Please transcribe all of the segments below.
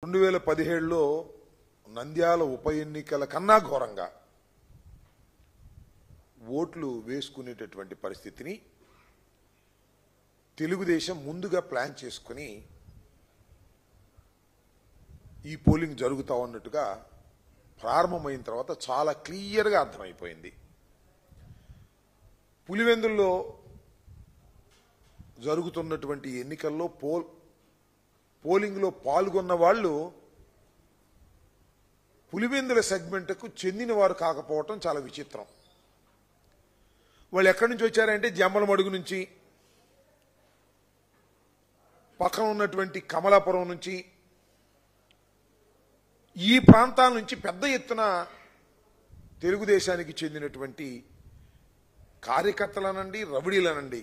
2017లో నంద్యాల ఉప ఎన్నికల కన్నా ఘోరంగా ఓట్లు వేసుకునేటటువంటి పరిస్థితిని తెలుగుదేశం ముందుగా ప్లాన్ చేసుకుని ఈ పోలింగ్ జరుగుతా ఉన్నట్టుగా ప్రారంభమైన తర్వాత చాలా క్లియర్గా అర్థమైపోయింది. పులివెందుల్లో జరుగుతున్నటువంటి ఎన్నికల్లో పోలింగ్లో పాల్గొన్న వాళ్ళు పులివెందుల సెగ్మెంట్కు చెందిన వారు కాకపోవటం చాలా విచిత్రం. వాళ్ళు ఎక్కడి నుంచి వచ్చారంటే జమ్మలమడుగు నుంచి, పక్కన ఉన్నటువంటి కమలాపురం నుంచి, ఈ ప్రాంతాల నుంచి పెద్ద ఎత్తున తెలుగుదేశానికి చెందినటువంటి కార్యకర్తలనండి, రౌడీలనండి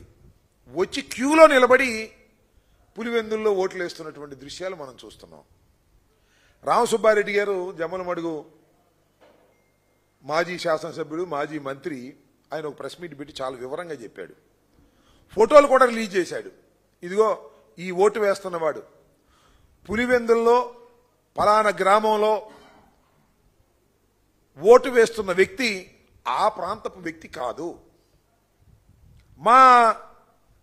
వచ్చి క్యూలో నిలబడి పులివెందుల్లో ఓట్లు వేస్తున్నటువంటి దృశ్యాలు మనం చూస్తున్నాం. రామసుబ్బారెడ్డి గారు జమ్మలమడుగు మాజీ శాసనసభ్యుడు, మాజీ మంత్రి, ఆయన ఒక ప్రెస్ మీట్ పెట్టి చాలా వివరంగా చెప్పాడు. ఫోటోలు కూడా రిలీజ్ చేశాడు. ఇదిగో ఈ ఓటు వేస్తున్నవాడు పులివెందుల్లో పలానా గ్రామంలో ఓటు వేస్తున్న వ్యక్తి ఆ ప్రాంతపు వ్యక్తి కాదు, మా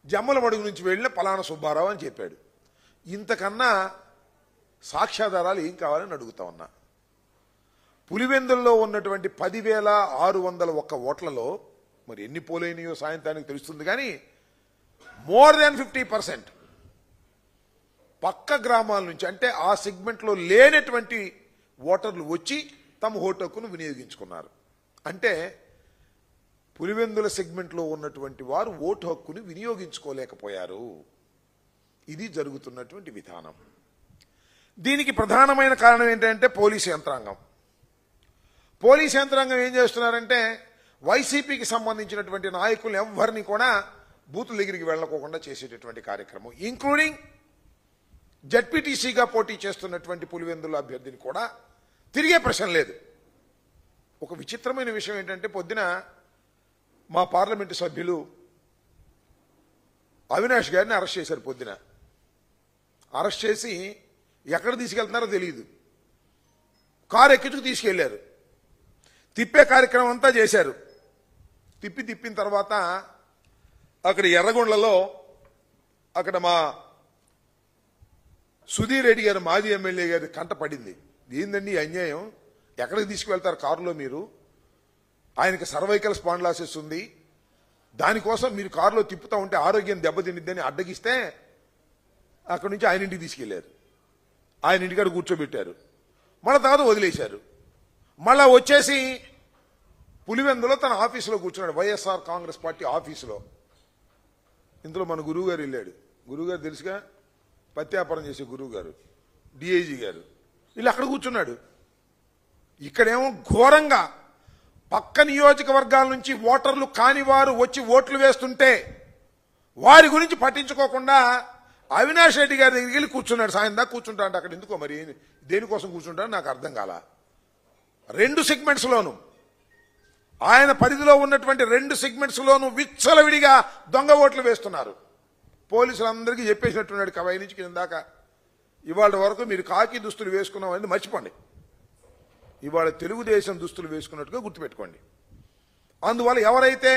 జమ్మలమడుగు నుంచి వెళ్ళిన పలానా సుబ్బారావు అని చెప్పాడు. ఇంతకన్నా సాక్ష్యాధారాలు ఏం కావాలని అడుగుతా ఉన్నా. పులివెందుల్లో ఉన్నటువంటి 10,601 ఓట్లలో మరి ఎన్ని పోలైనయో సాయంత్రానికి తెలుస్తుంది, కానీ మోర్ దాన్ 50% పక్క గ్రామాల నుంచి, అంటే ఆ సెగ్మెంట్లో లేనటువంటి ఓటర్లు వచ్చి తమ ఓటు హక్కును వినియోగించుకున్నారు. అంటే పులివెందుల సెగ్మెంట్లో ఉన్నటువంటి వారు ఓటు హక్కుని వినియోగించుకోలేకపోయారు. ఇది జరుగుతున్నటువంటి విధానం. దీనికి ప్రధానమైన కారణం ఏంటంటే పోలీసు యంత్రాంగం. పోలీసు యంత్రాంగం ఏం చేస్తున్నారంటే వైసీపీకి సంబంధించినటువంటి నాయకులు ఎవరిని కూడా బూతుల దగ్గరికి వెళ్ళకోకుండా చేసేటటువంటి కార్యక్రమం, ఇంక్లూడింగ్ జడ్పీటీసీగా పోటీ చేస్తున్నటువంటి పులివెందుల అభ్యర్థిని కూడా తిరిగే ప్రశ్న లేదు. ఒక విచిత్రమైన విషయం ఏంటంటే పొద్దున మా పార్లమెంటు సభ్యులు అవినాష్ గారిని అరెస్ట్ చేశారు. పొద్దున అరెస్ట్ చేసి ఎక్కడ తీసుకెళ్తున్నారో తెలియదు, కారు ఎక్కించుకు తీసుకెళ్లారు. తిప్పే కార్యక్రమం అంతా చేశారు. తిప్పిన తర్వాత అక్కడ ఎర్రగొండలో అక్కడ మా సుధీర్ రెడ్డి గారు మాజీ ఎమ్మెల్యే గారి కంట పడింది. ఏందండి అన్యాయం, ఎక్కడికి తీసుకువెళ్తారు కారులో మీరు, ఆయనకి సర్వైకల్ స్పాండిలోసిస్ ఉంది, దానికోసం మీరు కారులో తిప్పుతూ ఉంటే ఆరోగ్యం దెబ్బతినిద్దని అడ్డగిస్తే అక్కడి నుంచి ఆయన ఇంటికి తీసుకెళ్లారు. ఆయన ఇంటికాడ కూర్చోబెట్టారు. మళ్ళీ తర్వాత వదిలేశారు. మళ్ళా వచ్చేసి పులివెందులో తన ఆఫీసులో కూర్చున్నాడు, వైఎస్ఆర్ కాంగ్రెస్ పార్టీ ఆఫీసులో. ఇందులో మన గురువు గారు వెళ్ళాడు. గురువుగారు తెలుసుగా, పత్యాపారం చేసే గురువు గారు, డిఐజీ గారు, వీళ్ళు అక్కడ కూర్చున్నాడు. ఇక్కడేమో ఘోరంగా పక్క నియోజకవర్గాల నుంచి ఓటర్లు కాని వారు వచ్చి ఓట్లు వేస్తుంటే వారి గురించి పట్టించుకోకుండా అవినాష్ రెడ్డి గారి దగ్గరికి వెళ్ళి కూర్చున్నాడు. సాయం దాకా కూర్చుంటా అంటే అక్కడ ఎందుకో మరి దేనికోసం కూర్చుంటాడో నాకు అర్థం కాల. 2 సెగ్మెంట్స్లోనూ ఆయన పరిధిలో ఉన్నటువంటి 2 సెగ్మెంట్స్లోనూ విచ్చలవిడిగా దొంగ ఓట్లు వేస్తున్నారు. పోలీసులందరికీ చెప్పేసినట్టున్నాడు కవాయి నుంచి కింద దాకా, ఇవాళ వరకు మీరు కాకి దుస్తులు వేసుకున్నామని మర్చిపోండి, ఇవాళ తెలుగుదేశం దుస్తులు వేసుకున్నట్టుగా గుర్తుపెట్టుకోండి. అందువల్ల ఎవరైతే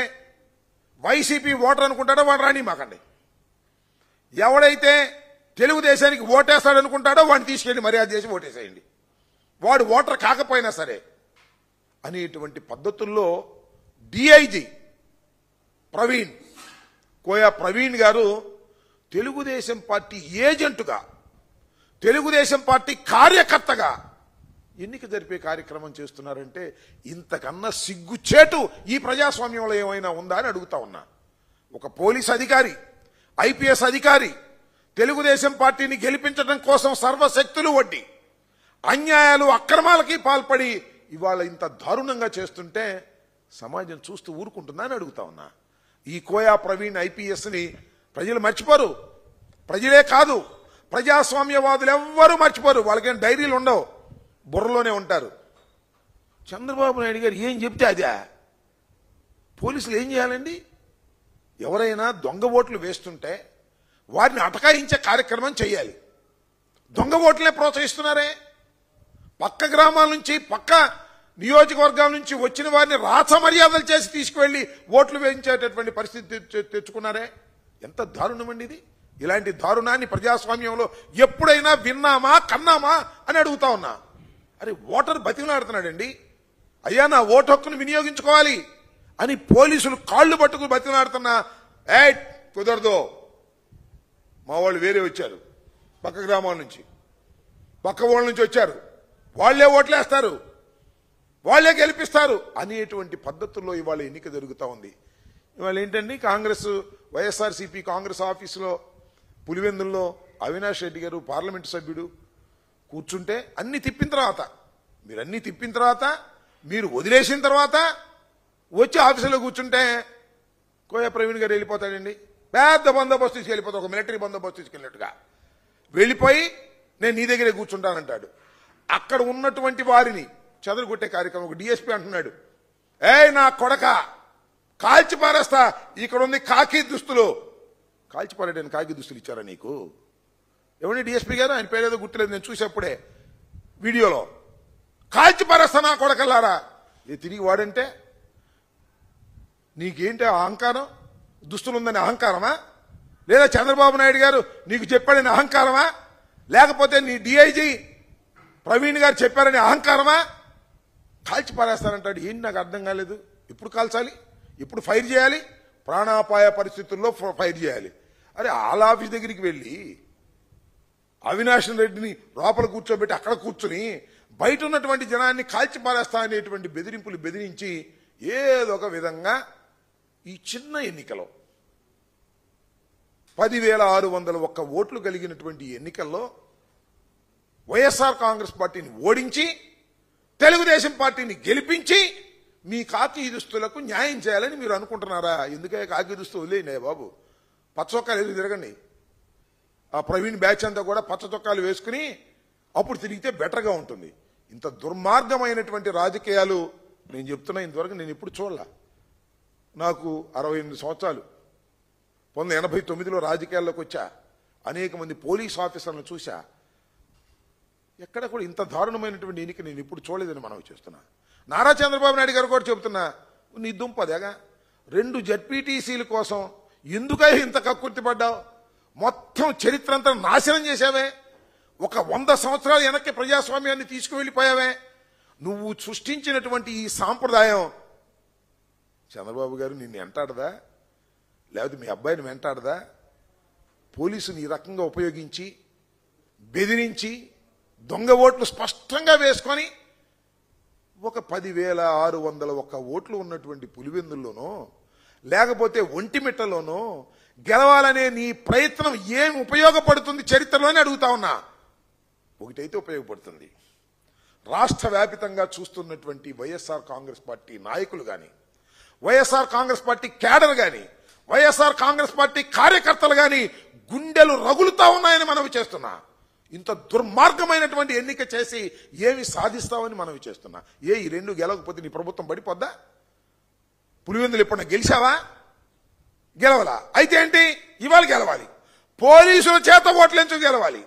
వైసీపీ ఓటర్ అనుకుంటాడో వాడు రాని మాకండి, ఎవడైతే తెలుగుదేశానికి ఓటేస్తాడనుకుంటాడో వాడిని తీసుకెళ్ళి మర్యాద చేసి ఓటేసేయండి, వాడు ఓటర్ కాకపోయినా సరే అనేటువంటి పద్ధతుల్లో డిఐజీ ప్రవీణ్, కోయా ప్రవీణ్ గారు తెలుగుదేశం పార్టీ ఏజెంటుగా, తెలుగుదేశం పార్టీ కార్యకర్తగా ఎన్నిక జరిపే కార్యక్రమం చేస్తున్నారంటే ఇంతకన్నా సిగ్గుచేటు ఈ ప్రజాస్వామ్యంలో ఏమైనా ఉందా అని అడుగుతా ఉన్నా. ఒక పోలీస్ అధికారి, ఐపీఎస్ అధికారి తెలుగుదేశం పార్టీని గెలిపించడం కోసం సర్వశక్తులు వడ్డి అన్యాయాలు అక్రమాలకి పాల్పడి ఇవాళ ఇంత దారుణంగా చేస్తుంటే సమాజం చూస్తూ ఊరుకుంటుందా అని అడుగుతా ఉన్నా. ఈ కోయా ప్రవీణ్ ఐపీఎస్ని ప్రజలు మర్చిపోరు. ప్రజలే కాదు, ప్రజాస్వామ్యవాదులు ఎవ్వరూ మర్చిపోరు. వాళ్ళకేం డైరీలు ఉండవు, బుర్రలోనే ఉంటారు. చంద్రబాబు నాయుడు గారు ఏం చెప్తే అదే పోలీసులు ఏం చేయాలండి? ఎవరైనా దొంగ ఓట్లు వేస్తుంటే వారిని అటకాయించే కార్యక్రమం చేయాలి. దొంగ ఓట్లనే ప్రోత్సహిస్తున్నారే. పక్క గ్రామాల నుంచి పక్క నియోజకవర్గాల నుంచి వచ్చిన వారిని రాచ మర్యాదలు చేసి తీసుకువెళ్లి ఓట్లు వేయించేటటువంటి పరిస్థితి తెచ్చుకున్నారే. ఎంత దారుణం అండి ఇది. ఇలాంటి దారుణాన్ని ప్రజాస్వామ్యంలో ఎప్పుడైనా విన్నామా కన్నామా అని అడుగుతా ఉన్నా. అరే ఓటర్ బతిమలాడుతున్నాడండి. అయ్యా నా ఓటు హక్కును వినియోగించుకోవాలి అని పోలీసులు కాళ్ళు పట్టుకుని బతిమలాడుతున్నా. కుదరదు, మా వాళ్ళు వేరే వచ్చారు, పక్క గ్రామాల నుంచి పక్క ఊళ్ళ నుంచి వచ్చారు, వాళ్లే ఓట్లేస్తారు, వాళ్లే గెలిపిస్తారు అనేటువంటి పద్ధతుల్లో ఇవాళ ఎన్నిక జరుగుతూ ఉంది. ఇవాళ ఏంటండి, కాంగ్రెస్ వైఎస్ఆర్సీపీ కాంగ్రెస్ ఆఫీసులో పులివెందుల్లో అవినాష్ రెడ్డి గారు పార్లమెంటు సభ్యుడు కూర్చుంటే అన్ని తిప్పిన తర్వాత మీరు వదిలేసిన తర్వాత వచ్చి ఆఫీసులో కూర్చుంటే కోయ ప్రవీణ్ గారు వెళ్ళిపోతాడండి. పెద్ద బందోబస్తు తీసుకెళ్ళిపోతాడు, ఒక మిలిటరీ బందోబస్తు తీసుకెళ్ళినట్టుగా వెళ్ళిపోయి నేను నీ దగ్గరే కూర్చుంటానంటాడు. అక్కడ ఉన్నటువంటి వారిని చెదరగొట్టే కార్యక్రమం. ఒక డిఎస్పీ అంటున్నాడు, నా కొడక కాల్చి పారేస్తా, ఇక్కడ ఉంది కాకి దుస్తులు. కాల్చి పారేయడానికి కాకి దుస్తులు ఇచ్చారా నీకు? ఎవరి డిఎస్పీ గారు, ఆయన పేరేదో గుర్తులేదు, నేను చూసేప్పుడే వీడియోలో. కాల్చి పారేస్తా నా కొడకల్లారా. తిరిగి వాడంటే నీకేంటి అహంకారం? దుస్తులుందని అహంకారమా? లేదా చంద్రబాబు నాయుడు గారు నీకు చెప్పాడని అహంకారమా? లేకపోతే నీ డిఐజీ ప్రవీణ్ గారు చెప్పారని అహంకారమా? కాల్చి పారేస్తానంటాడు. ఏంటి నాకు అర్థం కాలేదు. ఎప్పుడు కాల్చాలి, ఎప్పుడు ఫైర్ చేయాలి? ప్రాణాపాయ పరిస్థితుల్లో ఫైర్ చేయాలి. అరే ఆల్ ఆఫీస్ దగ్గరికి వెళ్ళి అవినాష్ రెడ్డిని లోపల కూర్చోబెట్టి అక్కడ కూర్చుని బయట ఉన్నటువంటి జనాన్ని కాల్చి పారేస్తా అనేటువంటి బెదిరింపులు బెదిరించి ఏదో ఒక విధంగా ఈ చిన్న ఎన్నికలో 10,601 ఓట్లు కలిగినటువంటి ఎన్నికల్లో వైఎస్ఆర్ కాంగ్రెస్ పార్టీని ఓడించి తెలుగుదేశం పార్టీని గెలిపించి మీ కాకి దుస్తులకు న్యాయం చేయాలని మీరు అనుకుంటున్నారా? ఎందుకే కాకి దుస్తు వదిలేనే బాబు, పచ్చ చొక్కాలు ఎదురు తిరగండి. ఆ ప్రవీణ్ బ్యాచ్ అంతా కూడా పచ్చ చొక్కాలు వేసుకుని అప్పుడు తిరిగితే బెటర్గా ఉంటుంది. ఇంత దుర్మార్గమైనటువంటి రాజకీయాలు నేను చెప్తున్నా, ఇంతవరకు నేను ఎప్పుడు చూడలా. నాకు 68 సంవత్సరాలు, 1989లో రాజకీయాల్లోకి వచ్చా, అనేక మంది పోలీస్ ఆఫీసర్లను చూశా. ఎక్కడ కూడా ఇంత దారుణమైనటువంటి ఎన్నిక నేను ఇప్పుడు చూడలేదని మనవి చేస్తున్నా. నారా చంద్రబాబు నాయుడు గారు కూడా చెబుతున్నా, నీ దుంపదేగా 2 జడ్పీటీసీల కోసం ఎందుకై ఇంత కక్కుర్తి పడ్డావు? మొత్తం చరిత్ర అంతా నాశనం చేశావే. ఒక 100 సంవత్సరాలు వెనక్కి ప్రజాస్వామ్యాన్ని తీసుకువెళ్ళిపోయావే. నువ్వు సృష్టించినటువంటి ఈ సాంప్రదాయం చంద్రబాబు గారు నిన్ను వెంటాడదా? లేకపోతే మీ అబ్బాయిని వెంటాడదా? పోలీసుని ఈ రకంగా ఉపయోగించి బెదిరించి దొంగ ఓట్లు స్పష్టంగా వేసుకొని ఒక 10,601 ఓట్లు ఉన్నటువంటి పులివెందుల్లోనో లేకపోతే ఒంటిమిట్టలోనో గెలవాలనే నీ ప్రయత్నం ఏం ఉపయోగపడుతుంది చరిత్రలోనే అడుగుతా ఉన్నా. ఒకటైతే ఉపయోగపడుతుంది, రాష్ట్ర వ్యాపితంగా చూస్తున్నటువంటి వైఎస్ఆర్ కాంగ్రెస్ పార్టీ నాయకులు కానీ, వైఎస్ఆర్ కాంగ్రెస్ పార్టీ క్యాడర్ కానీ, వైఎస్ఆర్ కాంగ్రెస్ పార్టీ కార్యకర్తలు కానీ గుండెలు రగులుతా ఉన్నాయని మనవి చేస్తున్నా. ఇంత దుర్మార్గమైనటువంటి ఎన్నిక చేసి ఏమి సాధిస్తావని మనవి చేస్తున్నా. ఈ 2 గెలవకపోతే నీ ప్రభుత్వం పడిపోద్దా? పులివెందులు ఎప్పుడన్నా గెలిచావా? గెలవలా. అయితే ఏంటి, ఇవాళ గెలవాలి. పోలీసుల చేత ఓట్లేంచు గెలవాలి,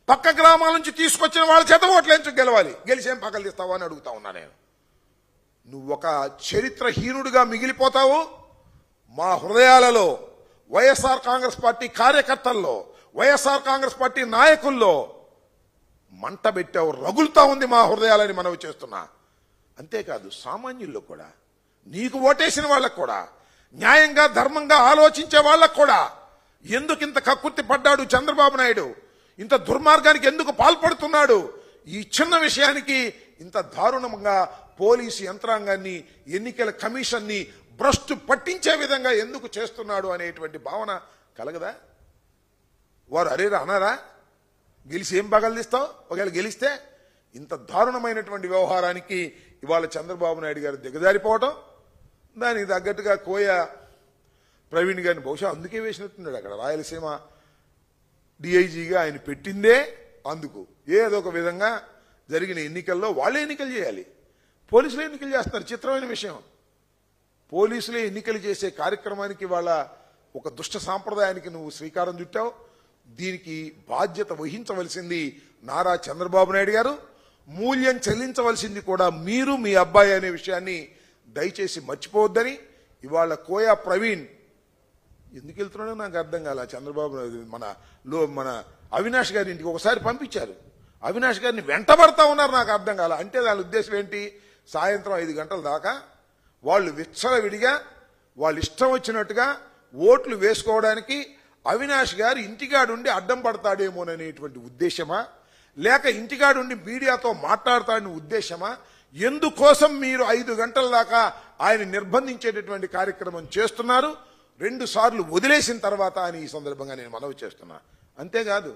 పక్క గ్రామాల నుంచి తీసుకొచ్చిన వాళ్ళ చేత ఓట్లేంచు గెలవాలి. గెలిచేం పక్కలు తీస్తావా అని అడుగుతా ఉన్నా నేను. నువ్వు ఒక చరిత్రహీనుడిగా మిగిలిపోతావు. మా హృదయాలలో వైఎస్ఆర్ కాంగ్రెస్ పార్టీ కార్యకర్తల్లో, వైఎస్ఆర్ కాంగ్రెస్ పార్టీ నాయకుల్లో మంట పెట్టావు, రగులుతా ఉంది మా హృదయాలని మనవి చేస్తున్నా. అంతేకాదు సామాన్యుల్లో కూడా, నీకు ఓటేసిన వాళ్ళకు కూడా, న్యాయంగా ధర్మంగా ఆలోచించే వాళ్ళకు కూడా ఎందుకు ఇంత కక్కుర్తి పడ్డాడు చంద్రబాబు నాయుడు, ఇంత దుర్మార్గానికి ఎందుకు పాల్పడుతున్నాడు, ఈ చిన్న విషయానికి ఇంత దారుణంగా పోలీసు యంత్రాంగాన్ని, ఎన్నికల కమిషన్ని భ్రష్టు పట్టించే విధంగా ఎందుకు చేస్తున్నాడు అనేటువంటి భావన కలగదా? వారు అరేరా అన్నారా? గెలిచి ఏం పగలు తీస్తావు? ఒకవేళ గెలిస్తే ఇంత దారుణమైనటువంటి వ్యవహారానికి ఇవాళ చంద్రబాబు నాయుడు గారు దిగజారిపోవటం, దానికి తగ్గట్టుగా కోయ ప్రవీణ్ గారిని బహుశా అందుకే వేసినట్టున్నాడు. అక్కడ రాయలసీమ డిఐజీగా ఆయన పెట్టిందే అందుకు. ఏదో ఒక విధంగా జరిగిన ఎన్నికల్లో వాళ్ళే ఎన్నికలు చేయాలి, పోలీసులే ఎన్నికలు చేస్తున్నారు. చిత్రమైన విషయం, పోలీసులే ఎన్నికలు చేసే కార్యక్రమానికి వాళ్ళ ఒక దుష్ట సాంప్రదాయానికి నువ్వు శ్రీకారం చుట్టావు. దీనికి బాధ్యత వహించవలసింది నారా చంద్రబాబు నాయుడు గారు, మూల్యం చెల్లించవలసింది కూడా మీరు, మీ అబ్బాయి అనే విషయాన్ని దయచేసి మర్చిపోవద్దని ఇవాళ కోయా ప్రవీణ్ ఎందుకు వెళ్తున్నాడో నాకు అర్థం కాల. చంద్రబాబు మన అవినాష్ గారి ఇంటికి ఒకసారి పంపించారు, అవినాష్ గారిని వెంటబడతా ఉన్నారు, నాకు అర్థం కాల. అంటే దాని ఉద్దేశం ఏంటి? సాయంత్రం 5 గంటల దాకా వాళ్ళు విచ్చలవిడిగా వాళ్ళు ఇష్టం వచ్చినట్టుగా ఓట్లు వేసుకోవడానికి అవినాష్ గారు ఇంటికాడుండి అడ్డం పడతాడేమోననేటువంటి ఉద్దేశమా, లేక ఇంటికాడుండి మీడియాతో మాట్లాడతాడని ఉద్దేశమా? ఎందుకోసం మీరు 5 గంటల దాకా ఆయన నిర్బంధించేటటువంటి కార్యక్రమం చేస్తున్నారు? 2 సార్లు వదిలేసిన తర్వాత అని ఈ సందర్భంగా నేను మనవి చేస్తున్నా. అంతేకాదు,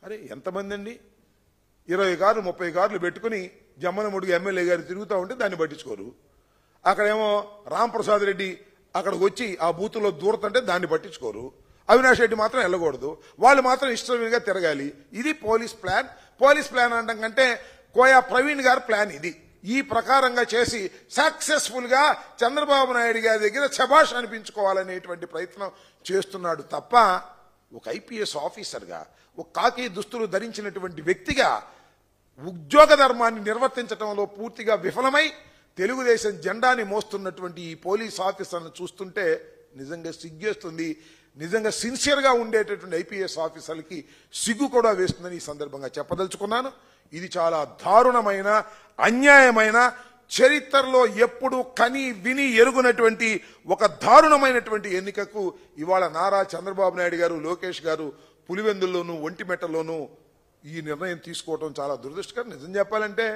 అరే ఎంతమంది అండి 20 కార్లు 30 కార్లు పెట్టుకుని జమ్మలమడుగు ఎమ్మెల్యే గారు తిరుగుతూ ఉంటే దాన్ని పట్టించుకోరు. అక్కడేమో రాంప్రసాద్ రెడ్డి అక్కడికి వచ్చి ఆ బూతులో దూరతంటే దాన్ని పట్టించుకోరు. అవినాష్ రెడ్డి మాత్రం వెళ్ళకూడదు, వాళ్ళు మాత్రం ఇష్టంగా తిరగాలి. ఇది పోలీస్ ప్లాన్. పోలీస్ ప్లాన్ అనడం కంటే కోయా ప్రవీణ్ గారి ప్లాన్ ఇది. ఈ ప్రకారంగా చేసి సక్సెస్ఫుల్ గా చంద్రబాబు నాయుడు గారి దగ్గర శభాష్ అనిపించుకోవాలనేటువంటి ప్రయత్నం చేస్తున్నాడు తప్ప ఒక ఐపీఎస్ ఆఫీసర్గా, ఒక కాకి దుస్తులు ధరించినటువంటి వ్యక్తిగా ఉద్యోగ ధర్మాన్ని నిర్వర్తించడంలో పూర్తిగా విఫలమై తెలుగుదేశం జెండాని మోస్తున్నటువంటి ఈ పోలీస్ ఆఫీసర్ను చూస్తుంటే నిజంగా సిగ్గేస్తుంది. నిజంగా సిన్సియర్గా ఉండేటటువంటి ఐపీఎస్ ఆఫీసర్లకి సిగ్గు కూడా వేస్తుందని ఈ సందర్భంగా చెప్పదలుచుకున్నాను. ఇది చాలా దారుణమైన, అన్యాయమైన, చరిత్రలో ఎప్పుడు కని విని ఎరుగునటువంటి ఒక దారుణమైనటువంటి ఎన్నికకు ఇవాళ నారా చంద్రబాబు నాయుడు గారు, లోకేష్ గారు పులివెందుల్లోనూ ఒంటిమెట్టలోనూ ఈ నిర్ణయం తీసుకోవడం చాలా దురదృష్టకరం. నిజం చెప్పాలంటే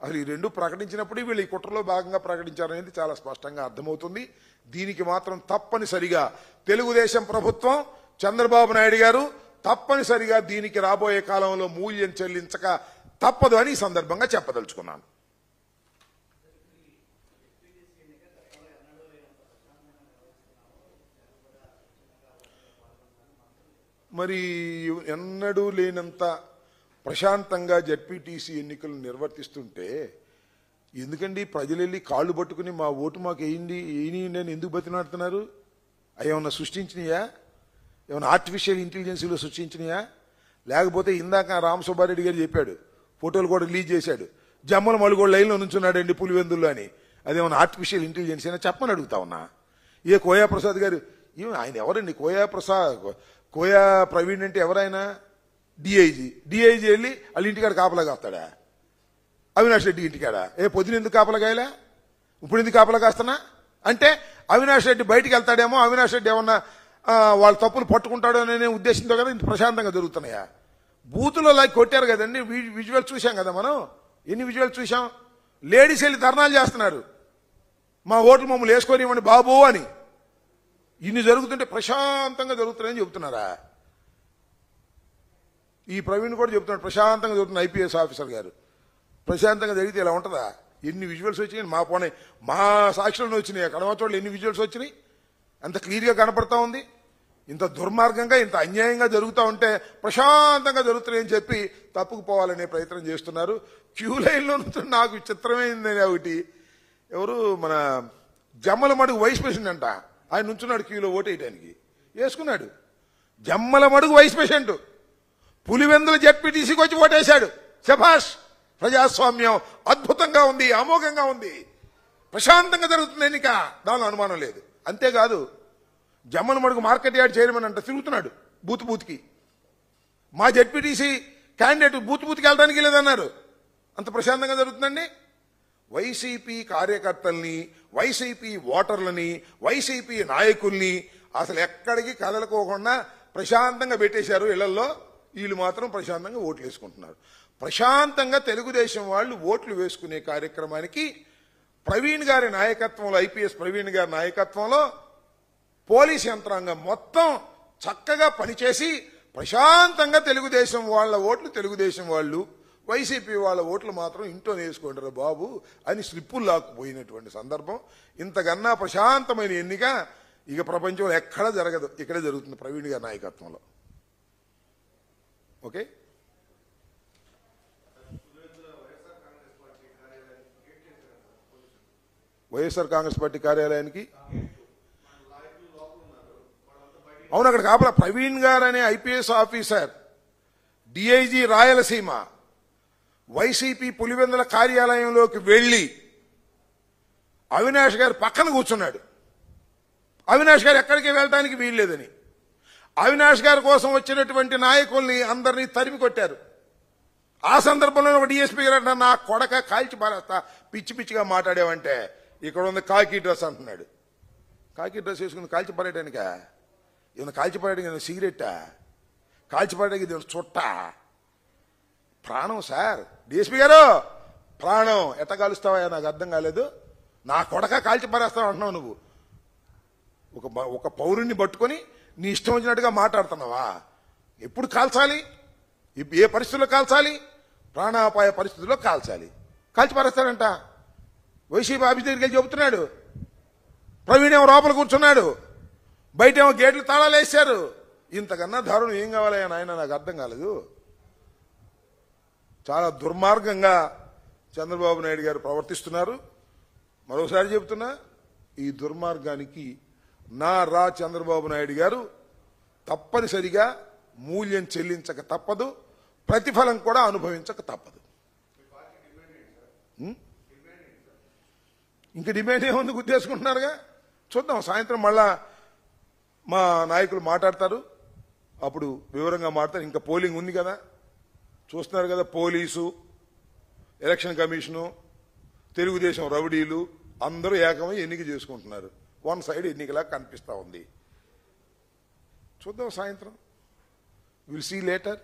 అసలు ఈ 2 ప్రకటించినప్పుడు వీళ్ళు ఈ కుట్రలో భాగంగా ప్రకటించారనేది చాలా స్పష్టంగా అర్థమవుతుంది. దీనికి మాత్రం తప్పనిసరిగా తెలుగుదేశం ప్రభుత్వం, చంద్రబాబు నాయుడు గారు తప్పనిసరిగా దీనికి రాబోయే కాలంలో మూల్యం చెల్లించక తప్పదు అని ఈ సందర్భంగా చెప్పదలుచుకున్నాను. మరి ఎన్నడూ లేనంత ప్రశాంతంగా జడ్పీటీసీ ఎన్నికలు నిర్వర్తిస్తుంటే ఎందుకండి ప్రజలు వెళ్ళి కాళ్ళు పట్టుకుని మా ఓటు మాకు వేయండి అని ఎందుకు బతినాడుతున్నారు? అవి ఏమన్నా సృష్టించినాయా? ఏమన్నా ఆర్టిఫిషియల్ ఇంటెలిజెన్సీలో సృష్టించినాయా? లేకపోతే ఇందాక రామసుబ్బారెడ్డి గారు చెప్పాడు, ఫోటోలు కూడా రిలీజ్ చేశాడు, జమ్మల మలుగోడు లైన్లో నుంచున్నాడండి పులివెందుల్లో అని. అదేమన్నా ఆర్టిఫిషియల్ ఇంటెలిజెన్స్ అయినా చెప్పని అడుగుతా ఉన్నా. ఏ కోయా ప్రసాద్ గారు, ఆయన ఎవరండి? కోయా ప్రవీణ్ అంటే ఎవరైనా? డిఐజీ వెళ్ళి వాళ్ళ ఇంటికాడ కాపలా కాస్తాడా? అవినాష్ రెడ్డి ఇంటికాడ పొద్దున ఎందుకు కాపలా కాయలే, ఇప్పుడు ఎందుకు కాపలా కాస్తున్నా అంటే అవినాష్ రెడ్డి బయటికి వెళ్తాడేమో, అవినాష్ రెడ్డి ఏమన్నా వాళ్ళ తప్పులు పట్టుకుంటాడు అనే ఉద్దేశంతో కదా ఇంత ప్రశాంతంగా జరుగుతున్నాయా? బూతులో కొట్టారు కదండి, విజువల్స్ చూసాం కదా మనం. ఎన్ని విజువల్స్ చూసాం? లేడీస్ వెళ్ళి ధర్నాలు చేస్తున్నారు, మా ఓట్లు మమ్మల్ని వేసుకొని బాబు అని. ఇన్ని జరుగుతుంటే ప్రశాంతంగా జరుగుతున్నాయని చెబుతున్నారా? ఈ ప్రవీణ్ కూడా చెబుతున్నాడు ప్రశాంతంగా జరుగుతున్న ఐపీఎస్ ఆఫీసర్ గారు. ప్రశాంతంగా జరిగితే ఇలా ఉంటుందా? ఎన్ని విజువల్స్ వచ్చినాయి మా సాక్షులను వచ్చినాయి, కడమచోళ్ళు ఎన్ని విజువల్స్ వచ్చినాయి, అంత క్లియర్గా కనపడతా ఉంది. ఇంత దుర్మార్గంగా, ఇంత అన్యాయంగా జరుగుతూ ఉంటే ప్రశాంతంగా జరుగుతున్నాయని చెప్పి తప్పుకుపోవాలనే ప్రయత్నం చేస్తున్నారు. క్యూ లైన్లో నాకు చిత్రమైంది ఒకటి, ఎవరు మన జమ్మలమడుగు వైస్ ప్రెసిడెంట్ అంట, ఆయన నుంచున్నాడు క్యూలో ఓటు వేయడానికి, వేసుకున్నాడు. జమ్మలమడుగు వైస్ ప్రెసిడెంట్ పులివెందుల జడ్పీటీసీకి వచ్చి ఓటేశాడు. శభాష్, ప్రజాస్వామ్యం అద్భుతంగా ఉంది, అమోఘంగా ఉంది, ప్రశాంతంగా జరుగుతుంది ఎన్నిక, దానిలో అనుమానం లేదు. అంతేకాదు జమ్మలమడుగు మార్కెట్ యార్డ్ చైర్మన్ అంట తిరుగుతున్నాడు బూత్కి. మా జడ్పీటీసీ క్యాండిడేట్ బూత్కి వెళ్ళడానికి లేదన్నారు. అంత ప్రశాంతంగా జరుగుతుందండి. వైసీపీ కార్యకర్తల్ని, వైసీపీ ఓటర్లని, వైసీపీ నాయకుల్ని అసలు ఎక్కడికి కదలకోకుండా ప్రశాంతంగా పెట్టేశారు ఇళ్లలో. వీళ్ళు మాత్రం ప్రశాంతంగా ఓట్లు వేసుకుంటున్నారు. ప్రశాంతంగా తెలుగుదేశం వాళ్ళు ఓట్లు వేసుకునే కార్యక్రమానికి ప్రవీణ్ గారి నాయకత్వంలో, ఐపీఎస్ ప్రవీణ్ గారి నాయకత్వంలో పోలీస్ యంత్రాంగం మొత్తం చక్కగా పనిచేసి ప్రశాంతంగా తెలుగుదేశం వాళ్ళ ఓట్లు తెలుగుదేశం వాళ్ళు, వైసీపీ వాళ్ళ ఓట్లు మాత్రం ఇంట్లో వేసుకుంటారు బాబు అని స్లిప్పులు లాక్కుపోయినటువంటి సందర్భం. ఇంతకన్నా ప్రశాంతమైన ఎన్నిక ఇక ప్రపంచంలో ఎక్కడా జరగదు, ఇక్కడే జరుగుతుంది ప్రవీణ్ గారి నాయకత్వంలో. ఓకే, వైఎస్ఆర్ కాంగ్రెస్ పార్టీ కార్యాలయానికి అవును, అక్కడ కాపలా ప్రవీణ్ గారు అనే IPS officer DIG Rayalaseema YCP Pulivendula కార్యాలయంలోకి వెళ్లి అవినాష్ గారు పక్కన కూర్చున్నాడు. అవినాష్ గారు ఎక్కడికి వెళ్ళడానికి వీల్లేదని అవినాష్ గారి కోసం వచ్చినటువంటి నాయకుల్ని అందరినీ తరిమి కొట్టారు. ఆ సందర్భంలో ఒక డిఎస్పీ గారు నా కొడక కాల్చి పారేస్తా, పిచ్చి పిచ్చిగా మాట్లాడావంటే ఇక్కడ ఉంది కాకి డ్రెస్ అంటున్నాడు. కాకి డ్రెస్ వేసుకుని కాల్చి పారేయడానిక? ఏమైనా కాల్చి పారేయడానికి ఏమైనా సిగరెట్టా? కాల్చి పారేయడానికి ఇది చుట్టా? ప్రాణం సార్, డిఎస్పీ గారు ప్రాణం ఎట్ట కాలుస్తావా? నాకు అర్థం కాలేదు. నా కొడక కాల్చి పారేస్తావు అంటున్నావు నువ్వు. ఒక పౌరుణ్ణి పట్టుకొని నీ ఇష్టం వచ్చినట్టుగా మాట్లాడుతున్నావా? ఎప్పుడు కాల్చాలి? ఏ పరిస్థితుల్లో కాల్చాలి? ప్రాణాపాయ పరిస్థితుల్లో కాల్చాలి. కాల్చి పారేస్తాడంట. వైసీపీ ఆఫీస్ దగ్గరికి వెళ్ళి చెబుతున్నాడు. ప్రవీణ్ ఏమో లోపల కూర్చున్నాడు, బయట ఏమో గేట్లు తాళాలు వేశారు. ఇంతకన్నా దారుణం ఏం కావాలయ్యా నాయన? నాకు అర్థం కాలేదు. చాలా దుర్మార్గంగా చంద్రబాబు నాయుడు గారు ప్రవర్తిస్తున్నారు. మరోసారి చెబుతున్నా, ఈ దుర్మార్గానికి రా చంద్రబాబు నాయుడు గారు తప్పనిసరిగా మూల్యం చెల్లించక తప్పదు, ప్రతిఫలం కూడా అనుభవించక తప్పదు. ఇంక డిమాండ్ ఏముంది? గుర్తేసుకుంటున్నారుగా. చూద్దాం, సాయంత్రం మళ్ళా మా నాయకులు మాట్లాడతారు, అప్పుడు వివరంగా మాట్లాడతారు. ఇంకా పోలింగ్ ఉంది కదా, చూస్తున్నారు కదా. పోలీసు, ఎలక్షన్ కమిషను, తెలుగుదేశం రౌడీలు అందరూ ఏకమై ఎన్నిక చేసుకుంటున్నారు. వన్ సైడ్ ఎన్నికలా కనిపిస్తా ఉంది. చూద్దాం సాయంత్రం. Will see later.